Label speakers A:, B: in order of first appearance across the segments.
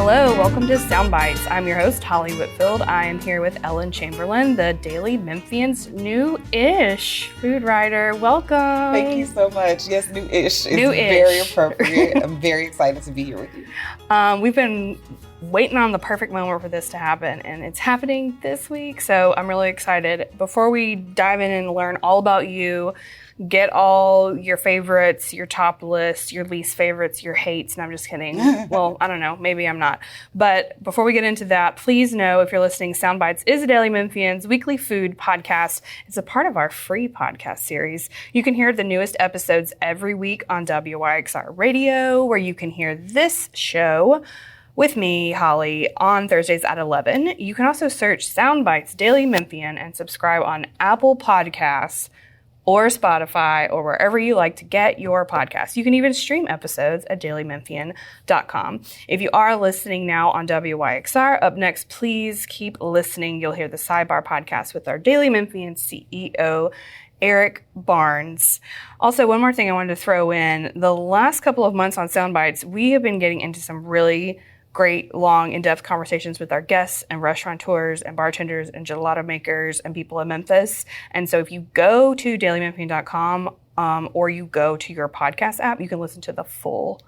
A: Hello, welcome to Sound Bites. I'm your host, Holly Whitfield. I am here with Ellen Chamberlain, the Daily Memphian's new-ish food writer. Welcome.
B: Thank you so much. Yes, new-ish is very appropriate. I'm very excited to be here with you.
A: We've been waiting on the perfect moment for this to happen, and it's happening this week, so I'm really excited. Before we dive in and learn all about you, get all your favorites, your top list, your least favorites, your hates. And I'm just kidding. Well, I don't know. Maybe I'm not. But before we get into that, please know if you're listening, Sound Bites is a Daily Memphian's weekly food podcast. It's a part of our free podcast series. You can hear the newest episodes every week on WYXR Radio, where you can hear this show with me, Holly, on Thursdays at 11. You can also search Sound Bites Daily Memphian and subscribe on Apple Podcasts or Spotify, or wherever you like to get your podcasts. You can even stream episodes at dailymemphian.com. If you are listening now on WYXR, up next, please keep listening. You'll hear the Sidebar podcast with our Daily Memphian CEO, Eric Barnes. Also, one more thing I wanted to throw in. The last couple of months on Soundbites, we have been getting into some really great, long, in-depth conversations with our guests and restaurateurs and bartenders and gelato makers and people in Memphis. And so if you go to dailymemphian.com or you go to your podcast app, you can listen to the full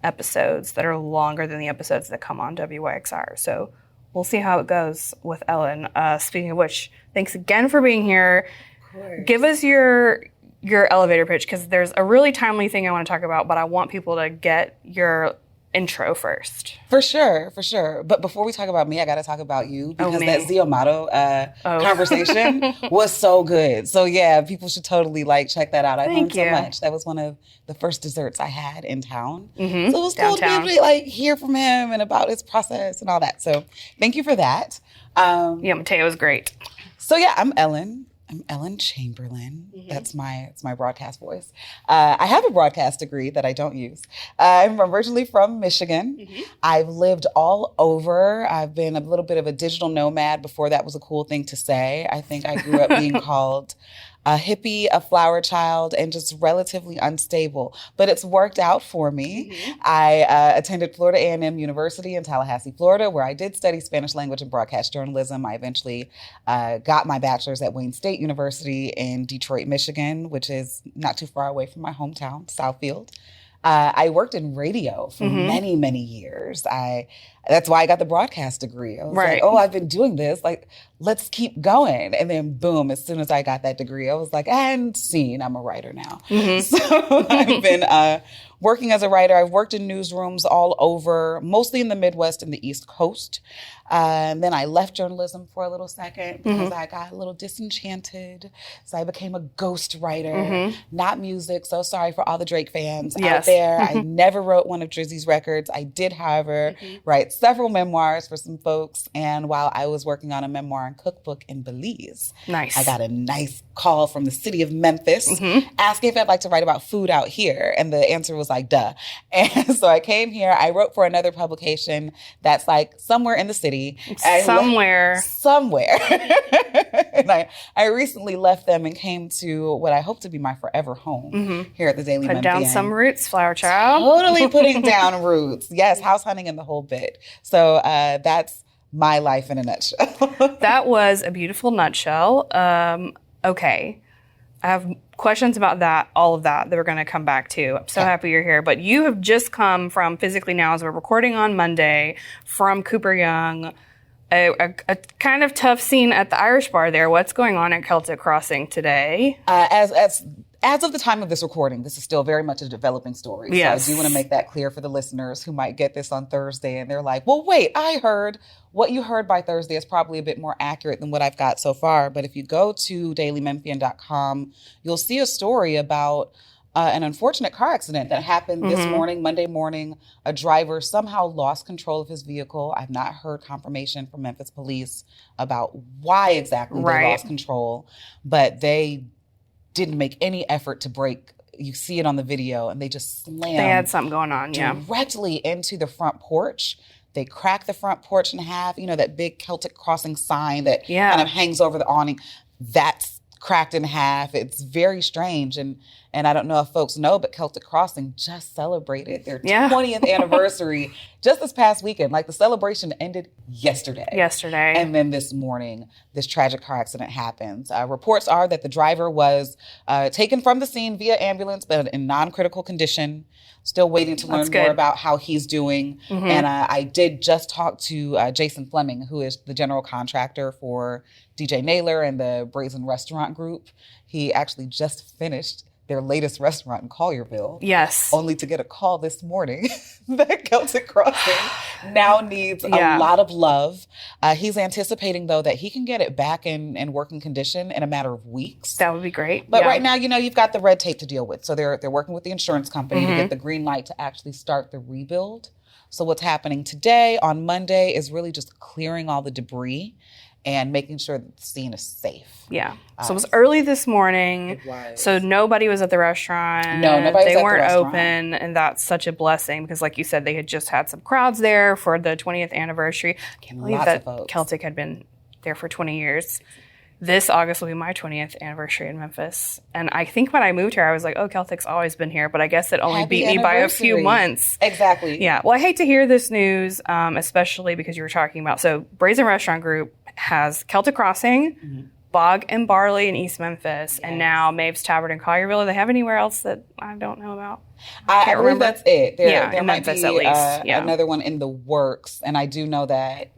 A: episodes that are longer than the episodes that come on WYXR. So we'll see how it goes with Ellen. Speaking of which, thanks again for being here.
B: Of course.
A: Give us your elevator pitch, because there's a really timely thing I want to talk about, but I want people to get your intro first.
B: For sure. But before we talk about me, I got to talk about you, because that Zio Motto conversation was so good. So yeah, people should totally check that out. I learned so much. That was one of the first desserts I had in town. Mm-hmm. So it was cool to be able to hear from him and about his process and all that. So thank you for that.
A: Mateo was great.
B: So yeah, I'm Ellen Chamberlain. Mm-hmm. That's my broadcast voice. I have a broadcast degree that I don't use. I'm originally from Michigan. Mm-hmm. I've lived all over. I've been a little bit of a digital nomad before that was a cool thing to say. I think I grew up being called a hippie, a flower child, and just relatively unstable. But it's worked out for me. Mm-hmm. I attended Florida A&M University in Tallahassee, Florida, where I did study Spanish language and broadcast journalism. I eventually got my bachelor's at Wayne State University in Detroit, Michigan, which is not too far away from my hometown, Southfield. I worked in radio for many, many years. That's why I got the broadcast degree. I was like, I've been doing this. Let's keep going. And then boom, as soon as I got that degree, I was like, and scene, I'm a writer now. Mm-hmm. So I've been working as a writer. I've worked in newsrooms all over, mostly in the Midwest and the East Coast. And then I left journalism for a little second because I got a little disenchanted. So I became a ghost writer, not music. So sorry for all the Drake fans out there. I never wrote one of Drizzy's records. I did, however, write several memoirs for some folks. And while I was working on a memoir and cookbook in Belize, I got a nice call from the city of Memphis asking if I'd like to write about food out here. And the answer was duh. And so I came here. I wrote for another publication that's somewhere in the city.
A: Somewhere.
B: And I recently left them and came to what I hope to be my forever home here at the Daily Memphian.
A: Put down some roots, flower child.
B: Totally putting down roots. Yes, house hunting and the whole bit. So that's my life in a nutshell.
A: That was a beautiful nutshell. Okay. I have questions about that, all of that we're going to come back to. I'm so happy you're here. But you have just come from Physically Now, as we're recording on Monday, from Cooper Young, a kind of tough scene at the Irish bar there. What's going on at Celtic Crossing today?
B: As of the time of this recording, this is still very much a developing story.
A: Yes.
B: So I do want to make that clear for the listeners who might get this on Thursday and they're like, well, wait, I heard. What you heard by Thursday is probably a bit more accurate than what I've got so far. But if you go to dailymemphian.com, you'll see a story about an unfortunate car accident that happened this morning, Monday morning. A driver somehow lost control of his vehicle. I've not heard confirmation from Memphis police about why exactly they lost control, but they didn't make any effort to brake. You see it on the video, and they just slammed.
A: They had something going on,
B: directly into the front porch. They cracked the front porch in half. You know, that big Celtic Crossing sign that kind of hangs over the awning. That's cracked in half. It's very strange. And I don't know if folks know, but Celtic Crossing just celebrated their 20th anniversary just this past weekend. Like the celebration ended yesterday. And then this morning, this tragic car accident happens. Reports are that the driver was taken from the scene via ambulance, but in non-critical condition. Still waiting to learn more about how he's doing. And I did just talk to Jason Fleming, who is the general contractor for DJ Naylor and the Brazen Restaurant Group. He actually just finished their latest restaurant in Collierville.
A: Yes.
B: Only to get a call this morning that Celtic Crossing now needs a lot of love. He's anticipating, though, that he can get it back in working condition in a matter of weeks.
A: That would be great.
B: But right now, you've got the red tape to deal with. So they're working with the insurance company to get the green light to actually start the rebuild. So what's happening today on Monday is really just clearing all the debris and making sure that the scene is safe.
A: Yeah. So it was early this morning.
B: It was.
A: So nobody was at the restaurant.
B: No, nobody was at the restaurant.
A: They weren't open, and that's such a blessing because, like you said, they had just had some crowds there for the 20th anniversary. I can't believe that Celtic had been there for 20 years. This August will be my 20th anniversary in Memphis. And I think when I moved here, I was like, oh, Celtic's always been here. But I guess it only beat me by a few months.
B: Exactly.
A: Yeah. Well, I hate to hear this news, especially because you were talking about, so Brazen Restaurant Group has Celtic Crossing, Bog and Barley in East Memphis, and now Maeve's Tavern in Collierville. Do they have anywhere else that I don't know about?
B: I believe that's it. There
A: in
B: might
A: Memphis
B: be
A: at least.
B: another one in the works. And I do know that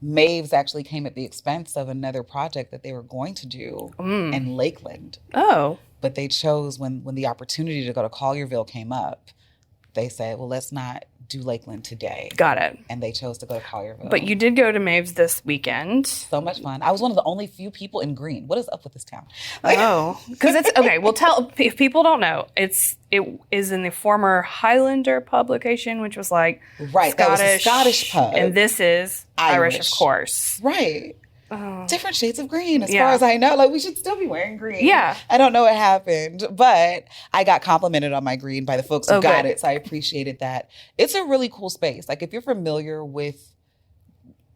B: Maeve's actually came at the expense of another project that they were going to do in Lakeland.
A: Oh.
B: But they chose, when the opportunity to go to Collierville came up, they said, well, let's not do Lakeland today.
A: Got it.
B: And they chose to go to Collierville.
A: But you did go to Maeve's this weekend.
B: So much fun. I was one of the only few people in green. What is up with this town?
A: Because it's okay. Well, if people don't know, it is in the former Highlander publication, which was like
B: Scottish, that was a Scottish pub,
A: and this is Irish, of course.
B: Right. Different shades of green, as far as I know. Like, we should still be wearing green.
A: Yeah.
B: I don't know what happened, but I got complimented on my green by the folks who got it, so I appreciated that. It's a really cool space. Like, if you're familiar with,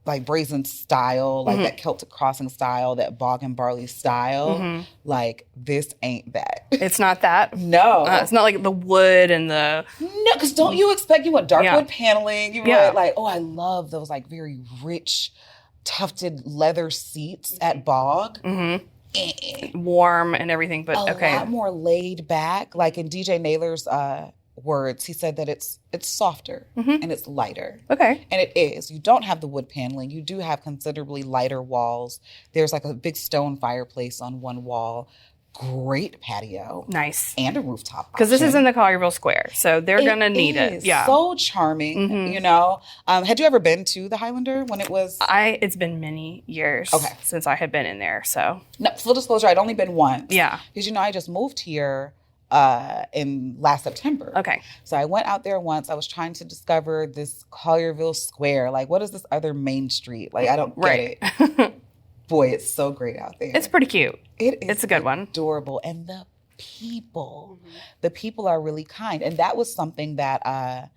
B: like, Brazen style, like that Celtic Crossing style, that Bog and Barley style, like, this ain't that.
A: It's not that?
B: No.
A: It's not like the wood and the...
B: No, because don't you expect, you want dark wood paneling, you want, like, oh, I love those, like, very rich... tufted leather seats at Bog.
A: Warm and everything, but
B: a lot more laid back. Like in DJ Naylor's words, he said that it's softer and it's lighter. Okay. And it is. You don't have the wood paneling. You do have considerably lighter walls. There's like a big stone fireplace on one wall. Great patio.
A: Nice.
B: And a rooftop.
A: Because this is in the Collierville Square, so they're going to need it. Yeah.
B: So charming, you know. Had you ever been to the Highlander when it was?
A: It's been many years since I had been in there, so.
B: No, full disclosure, I'd only been once.
A: Yeah.
B: Because, you know, I just moved here in last September.
A: Okay.
B: So I went out there once. I was trying to discover this Collierville Square. Like, what is this other main street? Like, I don't get it. Boy, it's so great out there.
A: It's pretty cute.
B: It's
A: a good one.
B: Adorable. And the people are really kind. And that was something that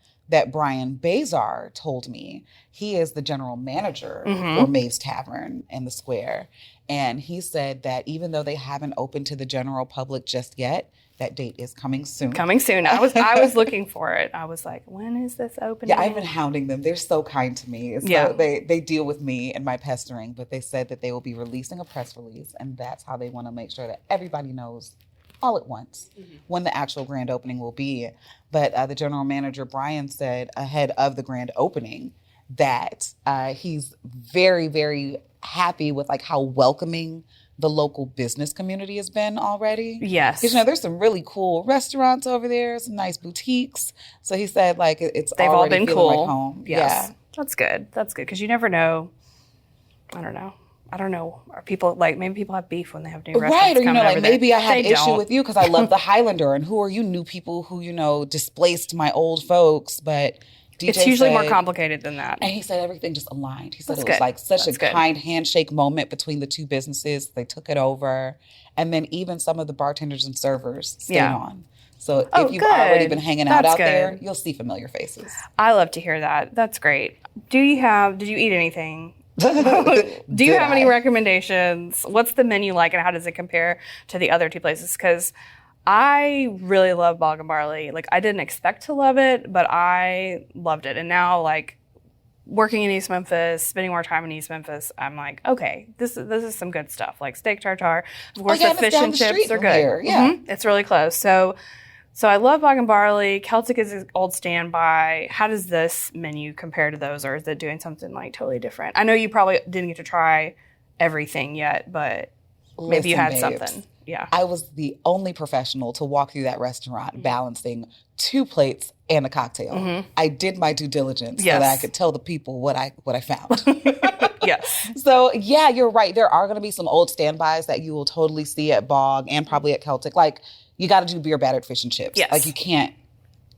B: Brian Bazar told me. He is the general manager for Maeve's Tavern in the Square. And he said that even though they haven't opened to the general public just yet, that date is coming soon. Coming soon. I was looking for it. I was like, when is this opening? Yeah, I've been hounding them. They're so kind to me. So they deal with me and my pestering, but they said that they will be releasing a press release, and that's how they want to make sure that everybody knows all at once when the actual grand opening will be. But the general manager, Brian, said ahead of the grand opening that he's very, very happy with like how welcoming the local business community has been already. Yes. Because, you know, there's some really cool restaurants over there, some nice boutiques. So he said, like, they've all been cool. Like home. Yes. Yeah. That's good. That's good. Because you never know. I don't know. Are people, like, maybe people have beef when they have new restaurants. Right. Or, you know, like, maybe I have an issue with you because I love the Highlander. And who are you new people who, you know, displaced my old folks, but... DJ it's usually more complicated than that. And he said everything just aligned. He said it was like such a kind handshake moment between the two businesses. They took it over. And then even some of the bartenders and servers stayed on. So if you've already been hanging out there, you'll see familiar faces. I love to hear that. That's great. Did you eat anything
A: Do you have any recommendations? What's the menu like and how does it compare to the other two places? Because I really love Bog and Barley. Like, I didn't expect to love it, but I loved it. And now, like, working in East Memphis, spending more time in East Memphis, I'm like, okay, this is some good stuff. Like steak tartare. Of course, the fish and chips are good.
B: Here. Yeah.
A: It's really close. So I love Bog and Barley. Celtic is an old standby. How does this menu compare to those, or is it doing something like totally different? I know you probably didn't get to try everything yet, but maybe you had something. Yeah.
B: I was the only professional to walk through that restaurant balancing 2 plates and a cocktail. I did my due diligence so that I could tell the people what I found.
A: Yes.
B: So, yeah, you're right. There are going to be some old standbys that you will totally see at Bog and probably at Celtic. Like, you got to do beer battered fish and chips.
A: Yes.
B: Like, you can't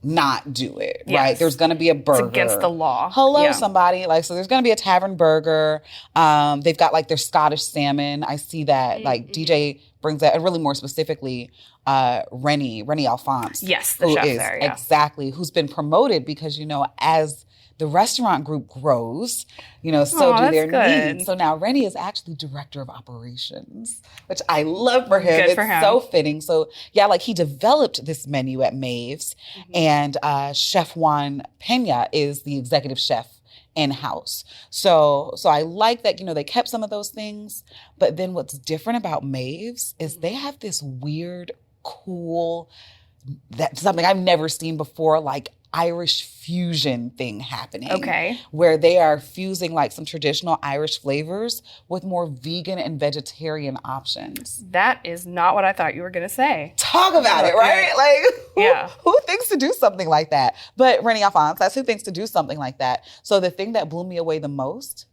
B: not do it, right? There's going to be a burger.
A: It's against the law.
B: Hello, somebody. Like, so there's going to be a tavern burger. They've got, like, their Scottish salmon. I see that, like, DJ brings that, and really more specifically, Rennie Alphonse.
A: Yes, the chef there, yeah.
B: Exactly, who's been promoted because, you know, as the restaurant group grows, you know, so do their needs. So now Rennie is actually director of operations, which I love for him.
A: Good for him.
B: So fitting. So yeah, like he developed this menu at Maeve's, and Chef Juan Pena is the executive chef in-house. So I like that, you know, they kept some of those things, but then what's different about Maeve's is they have this weird, cool, that's something I've never seen before, like Irish fusion thing happening.
A: Okay.
B: Where they are fusing like some traditional Irish flavors with more vegan and vegetarian options.
A: That is not what I thought you were going to say.
B: Talk about it, right? Like, who thinks to do something like that? But Rennie Alphonse, that's who thinks to do something like that. So the thing that blew me away the most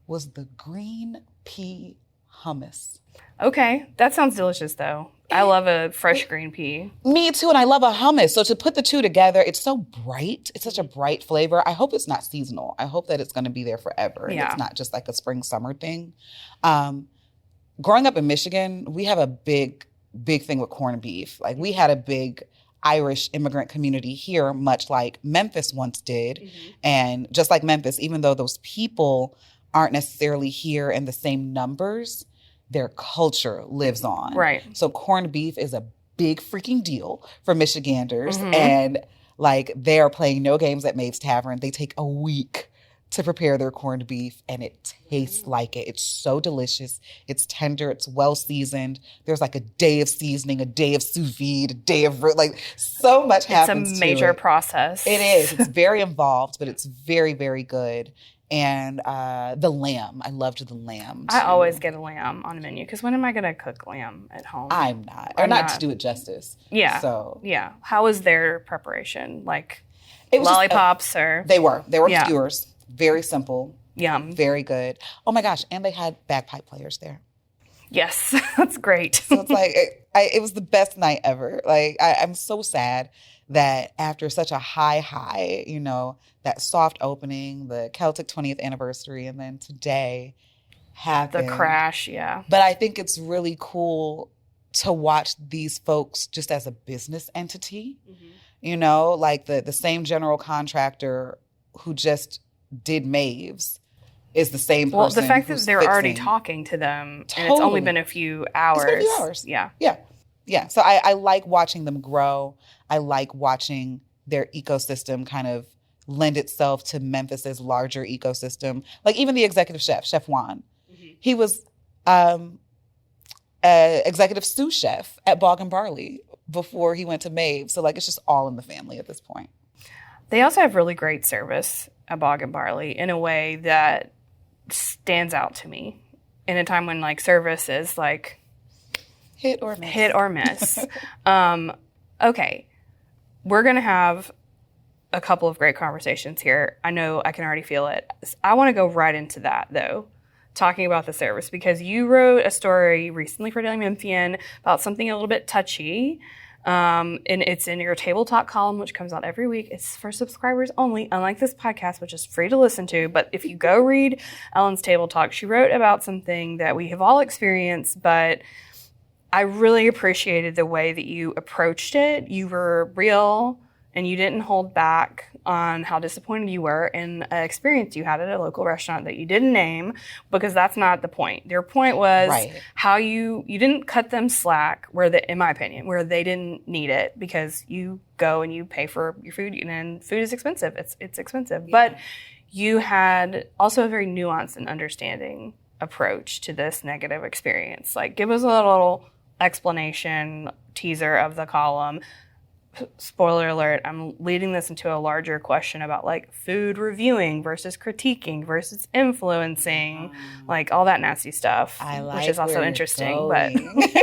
B: was the green pea hummus.
A: Okay. That sounds delicious, though. I love a fresh green pea.
B: Me too, and I love a hummus. So to put the two together, it's so bright. It's such a bright flavor. I hope it's not seasonal. I hope that it's going to be there forever. And it's not just like a spring, summer thing. Growing up in Michigan, we have a big thing with corned beef. Like we had a big Irish immigrant community here, much like Memphis once did. Mm-hmm. And just like Memphis, even though those people aren't necessarily here in the same numbers, their culture lives on.
A: Right.
B: So corned beef is a big freaking deal for Michiganders. Mm-hmm. And like they are playing no games at Maeve's Tavern. They take a week to prepare their corned beef and it tastes like it. It's so delicious. It's tender. It's well seasoned. There's like a day of seasoning, a day of sous vide, a day of like so much happens.
A: It's a major process.
B: It is. It's very involved, but it's very, very good. And the lamb. I loved the lamb, too.
A: I always get a lamb on a menu because when am I going to cook lamb at home?
B: I'm not. Or not to do it justice.
A: Yeah.
B: So
A: yeah. How was their preparation? Like it was lollipops or?
B: They were skewers. Very simple.
A: Yum.
B: Very good. Oh my gosh. And they had bagpipe players there.
A: Yes. That's great.
B: So it's like, it was the best night ever. Like I'm so sad that after such a high, you know, that soft opening, the Celtic 20th anniversary, and then today happened.
A: The crash, yeah.
B: But I think it's really cool to watch these folks just as a business entity, you know, like the same general contractor who just did Maeve's is the same person.
A: Well, the fact that they're already talking to them and it's only been a few hours.
B: It's been a few hours.
A: Yeah.
B: Yeah. Yeah. So I like watching them grow. I like watching their ecosystem kind of lend itself to Memphis's larger ecosystem. Like even the executive chef, Chef Juan, he was executive sous chef at Bog and Barley before he went to Maeve. So like it's just all in the family at this point.
A: They also have really great service at Bog and Barley in a way that stands out to me in a time when like service is like
B: hit or miss.
A: Okay. We're going to have a couple of great conversations here. I know I can already feel it. I want to go right into that, though, talking about the service, because you wrote a story recently for Daily Memphian about something a little bit touchy, and it's in your Table Talk column, which comes out every week. It's for subscribers only, unlike this podcast, which is free to listen to. But if you go read Ellen's Table Talk, she wrote about something that we have all experienced, but I really appreciated the way that you approached it. You were real and you didn't hold back. on how disappointed you were in an experience you had at a local restaurant that you didn't name, because that's not the point. Your point was how you didn't cut them slack in my opinion, where they didn't need it, because you go and you pay for your food, and food is expensive. It's expensive. Yeah. But you had also a very nuanced and understanding approach to this negative experience. Like, give us a little explanation, teaser of the column. Spoiler alert, I'm leading this into a larger question about like food reviewing versus critiquing versus influencing, like all that nasty stuff, which is also interesting. But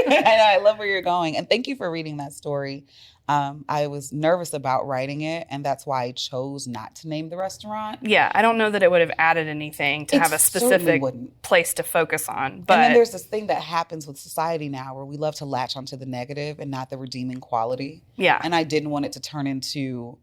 B: I love where you're going. And thank you for reading that story. I was nervous about writing it, and that's why I chose not to name the restaurant.
A: Yeah, I don't know that it would have added anything to have a specific place to focus on. But
B: and then there's this thing that happens with society now where we love to latch onto the negative and not the redeeming quality.
A: Yeah.
B: And I didn't want it to turn into,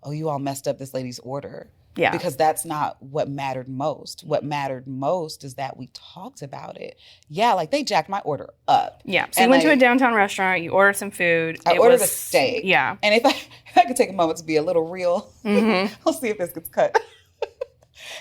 B: oh, you all messed up this lady's order.
A: Yeah.
B: Because that's not what mattered most. What mattered most is that we talked about it. Yeah, like they jacked my order up.
A: Yeah. So you went to a downtown restaurant, you ordered some food.
B: I ordered a steak.
A: Yeah.
B: And if I could take a moment to be a little real, I'll see if this gets cut.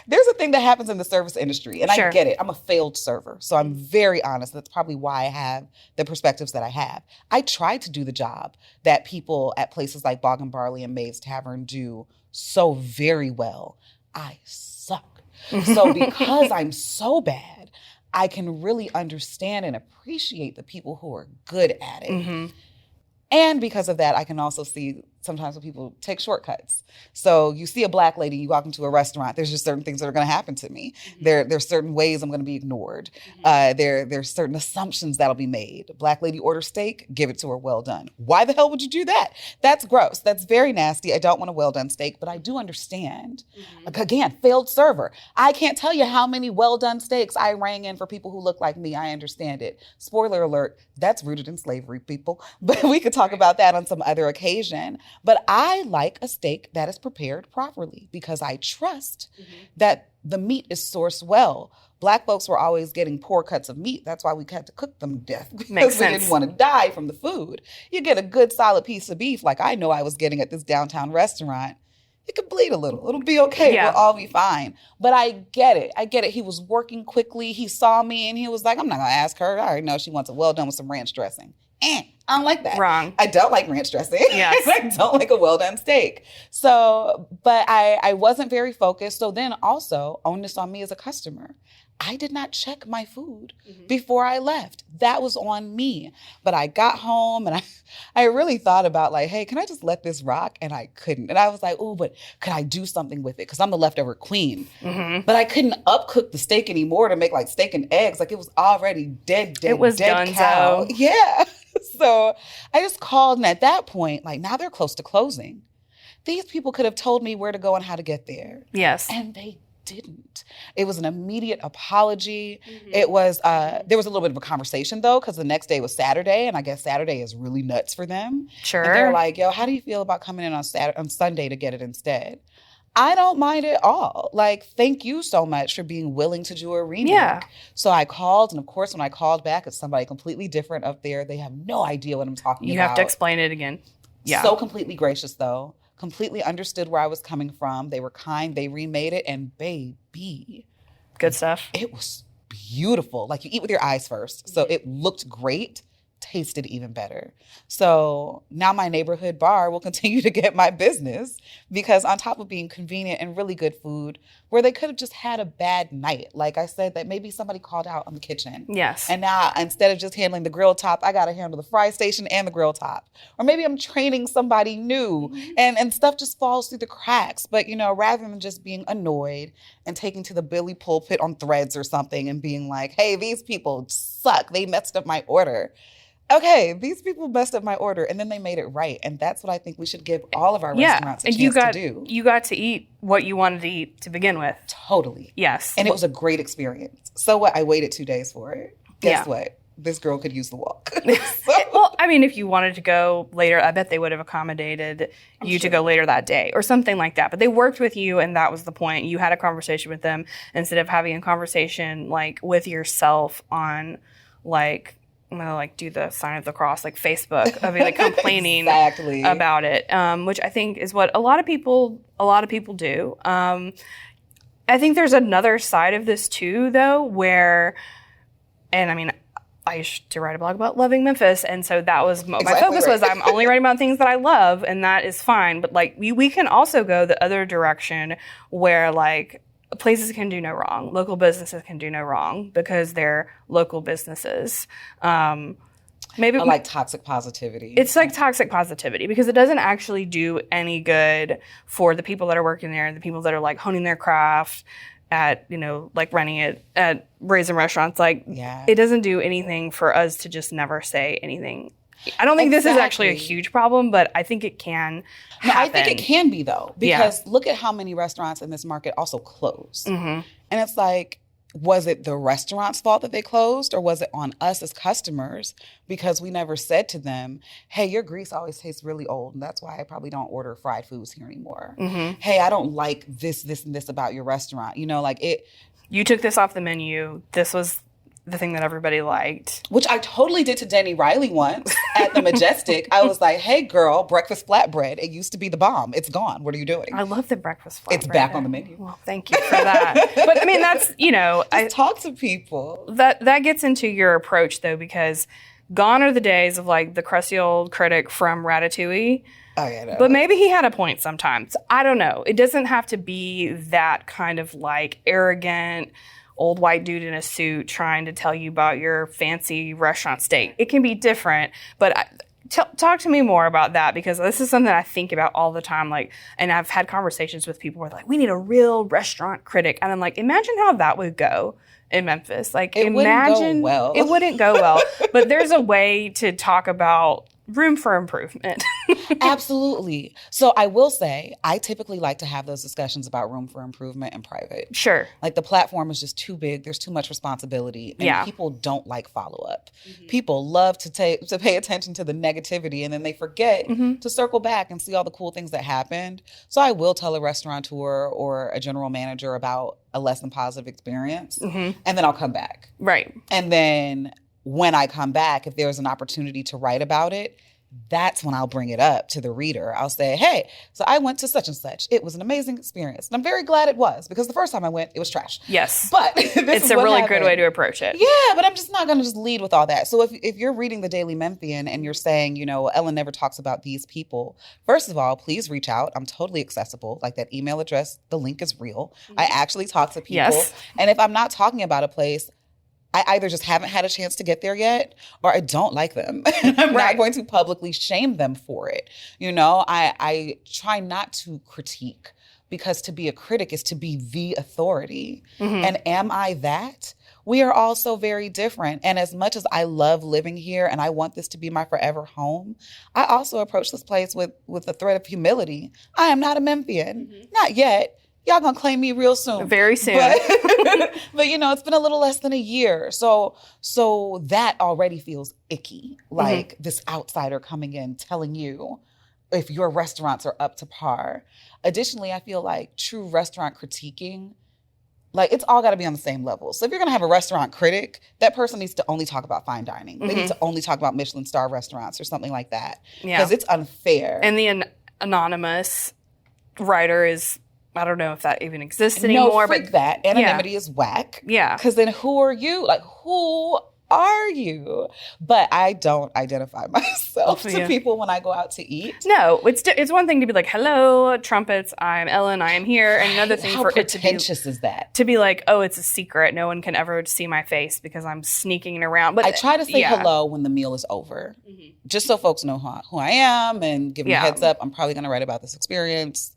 B: There's a thing that happens in the service industry, and I get it. I'm a failed server, so I'm very honest. That's probably why I have the perspectives that I have. I tried to do the job that people at places like Bog and Barley and Maeve's Tavern do so very well. I suck. So because I'm so bad, I can really understand and appreciate the people who are good at it. And because of that, I can also see sometimes when people take shortcuts. So you see a Black lady, you walk into a restaurant, there's just certain things that are going to happen to me. There's certain ways I'm going to be ignored. There's certain assumptions that'll be made. Black lady order steak, give it to her well done. Why the hell would you do that? That's gross. That's very nasty. I don't want a well done steak, but I do understand. Again, failed server. I can't tell you how many well done steaks I rang in for people who look like me. I understand it. Spoiler alert, that's rooted in slavery, people. But we could talk about that on some other occasion. But I like a steak that is prepared properly because I trust that the meat is sourced well. Black folks were always getting poor cuts of meat. That's why we had to cook them to death, because we didn't want to die from the food. You get a good solid piece of beef like I know I was getting at this downtown restaurant. It could bleed a little. It'll be okay. We'll all be fine. But I get it. He was working quickly. He saw me and he was like, I'm not going to ask her. I already know she wants a well done with some ranch dressing. I don't like that.
A: Wrong.
B: I don't like ranch dressing.
A: Yes.
B: I don't like a well-done steak. So, but I wasn't very focused. So then also, onus on me as a customer. I did not check my food before I left. That was on me. But I got home and I really thought about like, hey, can I just let this rock? And I couldn't. And I was like, oh, but could I do something with it? Because I'm the leftover queen. But I couldn't upcook the steak anymore to make like steak and eggs. Like it was already dead
A: it was
B: dead
A: done
B: cow.
A: So.
B: Yeah. So I just called, and at that point, like now they're close to closing. These people could have told me where to go and how to get there.
A: Yes.
B: And they didn't. It was an immediate apology. It was, there was a little bit of a conversation though, because the next day was Saturday, and I guess Saturday is really nuts for them.
A: Sure.
B: And they're like, yo, how do you feel about coming in on Sunday to get it instead? I don't mind at all. Like, thank you so much for being willing to do a remake.
A: Yeah.
B: So I called, and of course, when I called back, it's somebody completely different up there. They have no idea what I'm talking about.
A: You have to explain it again. Yeah.
B: So completely gracious, though. Completely understood where I was coming from. They were kind. They remade it, and baby.
A: Good stuff.
B: It was beautiful. Like, you eat with your eyes first. So it looked great. Tasted even better. So now my neighborhood bar will continue to get my business because on top of being convenient and really good food, where they could have just had a bad night. Like I said, that maybe somebody called out on the kitchen.
A: Yes.
B: And now instead of just handling the grill top, I got to handle the fry station and the grill top. Or maybe I'm training somebody new and stuff just falls through the cracks. But, you know, rather than just being annoyed and taking to the Billy pulpit on Threads or something and being like, hey, these people suck. They messed up my order. Okay, these people messed up my order, and then they made it right. And that's what I think we should give all of our restaurants a chance to do.
A: You got to eat what you wanted to eat to begin with.
B: Totally.
A: Yes.
B: And it was a great experience. So what? I waited 2 days for it. Guess what? This girl could use the walk.
A: Well, I mean, if you wanted to go later, I bet they would have accommodated you to go later that day or something like that. But they worked with you, and that was the point. You had a conversation with them instead of having a conversation like with yourself on like I'm gonna like do the sign of the cross, like Facebook. I'll be like complaining
B: Exactly.
A: about it, which I think is what a lot of people do. I think there's another side of this too, though, where, and I mean, I used to write a blog about loving Memphis, and so that was my focus was I'm only writing about things that I love, and that is fine. But like we can also go the other direction where like places can do no wrong, local businesses can do no wrong because they're local businesses. Maybe
B: like toxic positivity.
A: It's like toxic positivity because it doesn't actually do any good for the people that are working there and the people that are like honing their craft at, you know, like running it at Raisin restaurants. Like, it doesn't do anything for us to just never say anything. I don't think this is actually a huge problem, but I think it can happen.
B: No, I think it can be, though, because look at how many restaurants in this market also close. And it's like, was it the restaurant's fault that they closed, or was it on us as customers because we never said to them, hey, your grease always tastes really old, and that's why I probably don't order fried foods here anymore. Hey, I don't like this, and this about your restaurant. You know, like it.
A: You took this off the menu. This was the thing that everybody liked.
B: Which I totally did to Denny Riley once at the Majestic. I was like, hey, girl, breakfast flatbread. It used to be the bomb. It's gone. What are you doing?
A: I love the breakfast flatbread.
B: It's back on the menu.
A: Well, thank you for that. But I mean, that's, you know.
B: Just talk to people.
A: That gets into your approach, though, because gone are the days of like the crusty old critic from Ratatouille.
B: Oh, yeah, no.
A: But maybe he had a point sometimes. I don't know. It doesn't have to be that kind of like arrogant old white dude in a suit trying to tell you about your fancy restaurant steak. It can be different, but talk to me more about that, because this is something I think about all the time. Like, and I've had conversations with people where they're like, we need a real restaurant critic. And I'm like, imagine how that would go in Memphis. Like,
B: it
A: imagine
B: wouldn't go well.
A: It wouldn't go well. But there's a way to talk about room for improvement.
B: Absolutely. So I will say, I typically like to have those discussions about room for improvement in private.
A: Sure.
B: Like the platform is just too big. There's too much responsibility. And people don't like follow-up. People love to pay attention to the negativity, and then they forget to circle back and see all the cool things that happened. So I will tell a restaurateur or a general manager about a less than positive experience, and then I'll come back.
A: Right.
B: And then when I come back, if there's an opportunity to write about it, that's when I'll bring it up to the reader. I'll say, hey, so I went to such and such. It was an amazing experience. And I'm very glad it was, because the first time I went, it was trash.
A: Yes.
B: But
A: it's a really good way to approach it.
B: Yeah, but I'm just not going to just lead with all that. So if you're reading the Daily Memphian and you're saying, you know, Ellen never talks about these people, first of all, please reach out. I'm totally accessible. Like that email address, the link is real. I actually talk to people.
A: Yes.
B: And if I'm not talking about a place, I either just haven't had a chance to get there yet, or I don't like them. I'm not going to publicly shame them for it. You know, I try not to critique, because to be a critic is to be the authority. And am I that? We are all so very different. And as much as I love living here and I want this to be my forever home, I also approach this place with a thread of humility. I am not a Memphian. Not yet. Y'all gonna claim me real soon.
A: Very soon.
B: But you know, it's been a little less than a year. So that already feels icky. Like this outsider coming in telling you if your restaurants are up to par. Additionally, I feel like true restaurant critiquing, like it's all got to be on the same level. So if you're going to have a restaurant critic, that person needs to only talk about fine dining. They need to only talk about Michelin star restaurants or something like that. Because it's unfair.
A: And the anonymous writer is, I don't know if that even exists anymore.
B: No, freak that. Anonymity is whack.
A: Yeah.
B: Because then who are you? Like, who are you? But I don't identify myself to people when I go out to eat.
A: No, it's one thing to be like, hello, trumpets, I'm Ellen, I am here. And another thing for it to be...
B: pretentious is that?
A: To be like, oh, it's a secret. No one can ever see my face because I'm sneaking around. But
B: I try to say hello when the meal is over. Just so folks know who I am and give me a heads up. I'm probably going to write about this experience.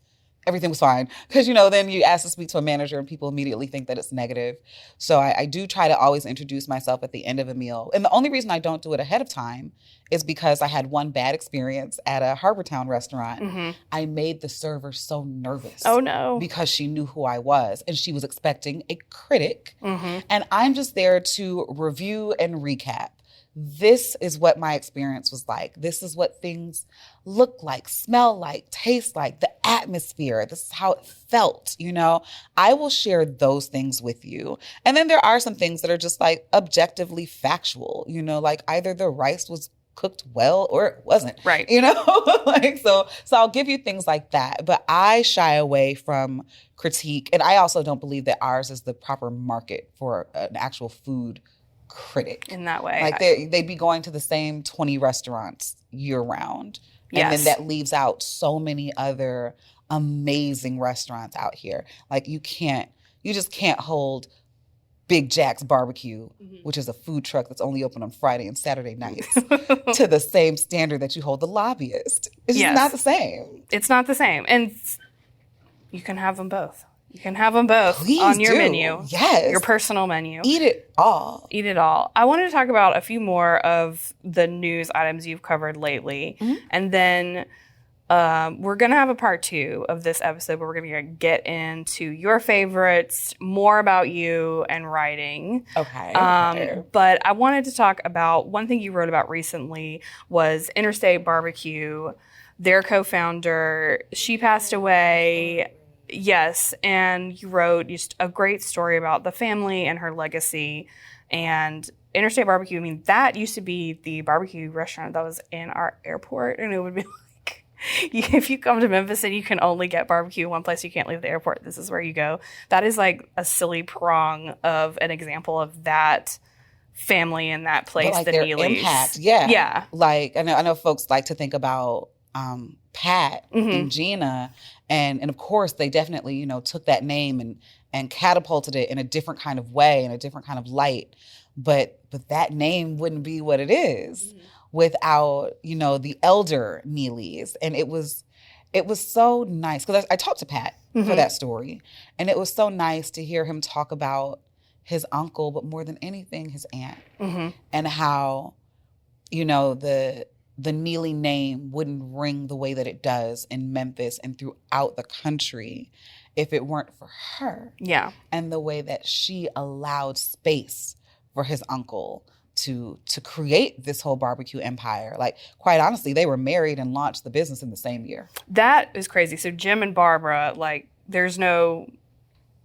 B: Everything was fine. Because, you know, then you ask to speak to a manager and people immediately think that it's negative. So I do try to always introduce myself at the end of a meal. And the only reason I don't do it ahead of time is because I had one bad experience at a Harbortown restaurant. I made the server so nervous.
A: Oh, no.
B: Because she knew who I was. And she was expecting a critic. And I'm just there to review and recap. this is what my experience was like. This is what things look like, smell like, taste like, the atmosphere. This is how it felt, you know. I will share those things with you. And then there are some things that are just like objectively factual, you know, like either the rice was cooked well or it wasn't,
A: Right.
B: you know, like, so I'll give you things like that, but I shy away from critique. And I also don't believe that ours is the proper market for an actual food critic.
A: In that way.
B: Like they'd be going to the same 20 restaurants year round. And
A: Yes.
B: then that leaves out so many other amazing restaurants out here. Like you just can't hold Big Jack's Barbecue, which is a food truck that's only open on Friday and Saturday nights, to the same standard that you hold the Lobbyist. It's just not the same.
A: It's not the same. And you can have them both. You can have them both on your menu.
B: Yes.
A: Your personal menu.
B: Eat it all.
A: Eat it all. I wanted to talk about a few more of the news items you've covered lately. And then we're going to have a part 2 of this episode where we're going to get into your favorites, more about you and writing.
B: Okay.
A: But I wanted to talk about one thing you wrote about recently was Interstate Barbecue. Their co-founder, she passed away. Yes, and you wrote just a great story about the family and her legacy. And Interstate Barbecue, I mean, that used to be the barbecue restaurant that was in our airport, and it would be like, if you come to Memphis and you can only get barbecue in one place, you can't leave the airport, this is where you go. That is like a silly prong of an example of that family in that place,
B: but like
A: the
B: their
A: Neelys.
B: impact, yeah.
A: Yeah.
B: Like I know folks like to think about Pat and Gina, and of course they definitely, you know, took that name and catapulted it in a different kind of way, in a different kind of light. But that name wouldn't be what it is without, you know, the elder Neelys. And it was so nice because I talked to Pat for that story, and it was so nice to hear him talk about his uncle, but more than anything, his aunt, and how, you know, the Neely name wouldn't ring the way that it does in Memphis and throughout the country if it weren't for her.
A: Yeah.
B: And the way that she allowed space for his uncle to create this whole barbecue empire. Like, quite honestly, they were married and launched the business in the same year.
A: That is crazy. So Jim and Barbara, like, there's no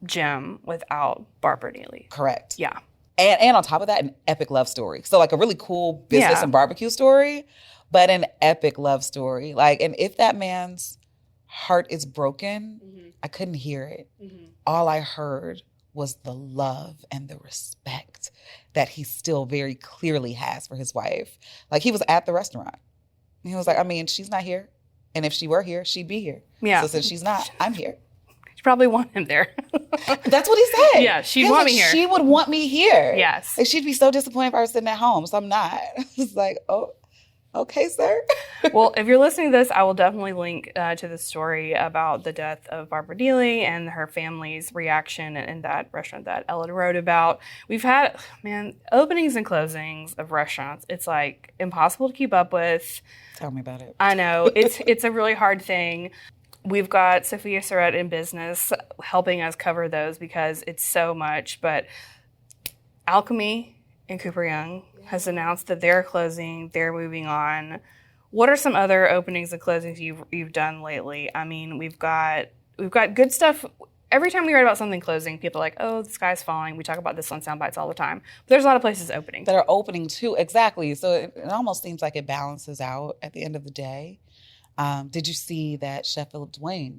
A: Jim without Barbara Neely.
B: Correct.
A: Yeah.
B: And on top of that, an epic love story. So like a really cool business and barbecue story, but an epic love story. Like, and if that man's heart is broken, I couldn't hear it. All I heard was the love and the respect that he still very clearly has for his wife. Like, he was at the restaurant. He was like, I mean, she's not here. And if she were here, she'd be here.
A: Yeah.
B: So since she's not, I'm here.
A: You probably want him there.
B: That's what he said.
A: Yeah, she'd want me here.
B: She would want me here.
A: Yes.
B: Like, she'd be so disappointed if I was sitting at home. So I'm not. It's like, oh, okay, sir.
A: Well, if you're listening to this, I will definitely link to the story about the death of Barbara Neely and her family's reaction in that restaurant that Ellen wrote about. We've had, openings and closings of restaurants. It's like impossible to keep up with.
B: Tell me about it.
A: I know. It's a really hard thing. We've got Sophia Surratt in business helping us cover those because it's so much. But Alchemy and Cooper Young has announced that they're closing, they're moving on. What are some other openings and closings you've done lately? I mean, we've got good stuff. Every time we write about something closing, people are like, oh, the sky's falling. We talk about this on Soundbites all the time. But there's a lot of places opening.
B: That are opening too, exactly. So it almost seems like it balances out at the end of the day. Did you see that Chef Philip Dwayne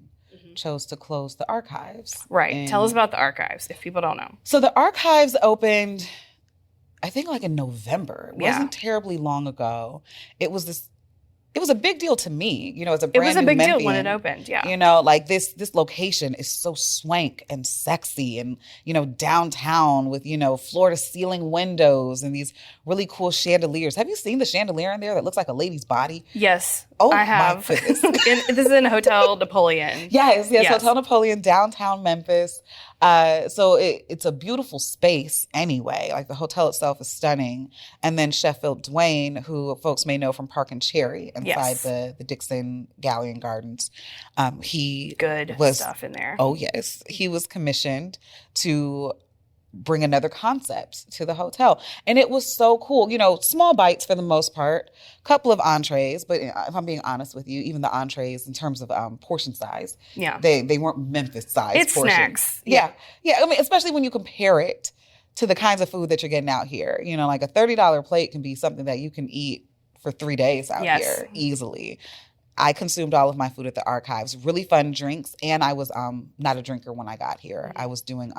B: chose to close the archives?
A: Right. Tell us about the archives if people don't know.
B: So the archives opened, I think, like in November. It wasn't terribly long ago. It was a big deal to me, you know, as a brand new
A: It was a big
B: Memphian.
A: deal when it opened, yeah.
B: You know, like this location is so swank and sexy and, you know, downtown with, you know, floor to ceiling windows and these really cool chandeliers. Have you seen the chandelier in there that looks like a lady's body?
A: Yes,
B: Oh,
A: I have.
B: my goodness.
A: This is in Hotel Napoleon.
B: Yes, Hotel Napoleon, downtown Memphis. So it's a beautiful space anyway. Like, the hotel itself is stunning. And then Chef Philip Dwayne, who folks may know from Park and Cherry inside the Dixon Galleon Gardens. He
A: Good
B: was
A: stuff in there.
B: Oh, yes. He was commissioned to bring another concept to the hotel. And it was so cool. You know, small bites for the most part, couple of entrees, but if I'm being honest with you, even the entrees in terms of portion size, they weren't Memphis size
A: it's
B: portions.
A: Snacks.
B: Yeah. I mean, especially when you compare it to the kinds of food that you're getting out here. You know, like a $30 plate can be something that you can eat for 3 days out here easily. I consumed all of my food at the archives. Really fun drinks. And I was not a drinker when I got here. I was doing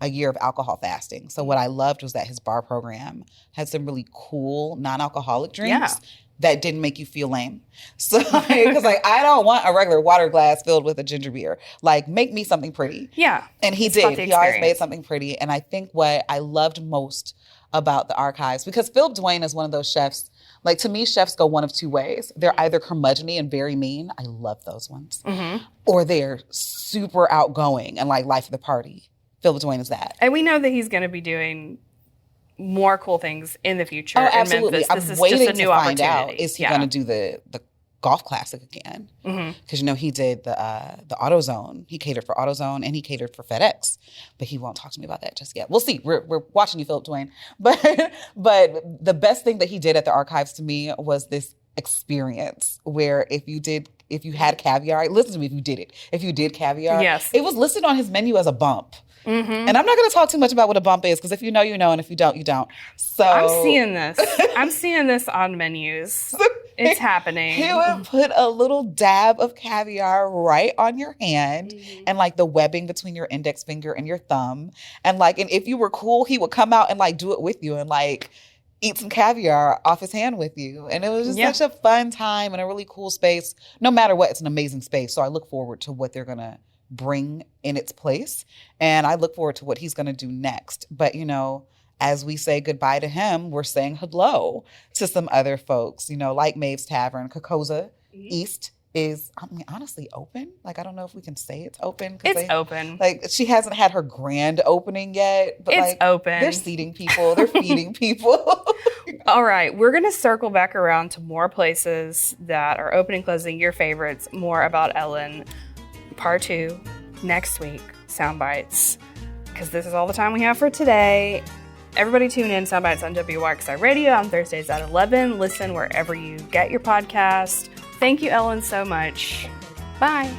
B: a year of alcohol fasting. So what I loved was that his bar program had some really cool non-alcoholic drinks that didn't make you feel lame. So, because I don't want a regular water glass filled with a ginger beer. Like, make me something pretty.
A: Yeah.
B: And he did. He always made something pretty. And I think what I loved most about the archives, because Philip Duane is one of those chefs. Like, to me, chefs go one of two ways. They're either curmudgeony and very mean. I love those ones. Or they're super outgoing and like life of the party. Philip Duane is that.
A: And we know that he's going to be doing more cool things in the future
B: absolutely.
A: in Memphis. This
B: I'm
A: is
B: waiting
A: just a new
B: to find
A: opportunity.
B: out, is he going to do the golf classic again? Because, you know, he did the AutoZone. He catered for AutoZone and he catered for FedEx. But he won't talk to me about that just yet. We'll see. We're watching you, Philip Duane. But the best thing that he did at the archives to me was this experience where if you had caviar, listen to me, if you did caviar, it was listed on his menu as a bump. And I'm not going to talk too much about what a bump is, because if you know, you know, and if you don't, you don't. So
A: I'm seeing this on menus. It's happening.
B: He would put a little dab of caviar right on your hand and like the webbing between your index finger and your thumb. And if you were cool, he would come out and like do it with you and like eat some caviar off his hand with you. And it was just such a fun time and a really cool space. No matter what, it's an amazing space. So I look forward to what they're going to bring in its place. And I look forward to what he's going to do next. But, you know, as we say goodbye to him, we're saying hello to some other folks, you know, like Maeve's Tavern. Kokoza East is, I mean, honestly open. Like, I don't know if we can say it's open.
A: It's open.
B: Like, she hasn't had her grand opening yet. But
A: it's open.
B: They're seating people. They're feeding people.
A: All right. We're going to circle back around to more places that are opening, closing, your favorites, more about Ellen. Part 2 next week, Soundbites, because this is all the time we have for today. Everybody tune in, Soundbites on WYXI Radio on Thursdays at 11. Listen wherever you get your podcast. Thank you, Ellen, so much. Bye.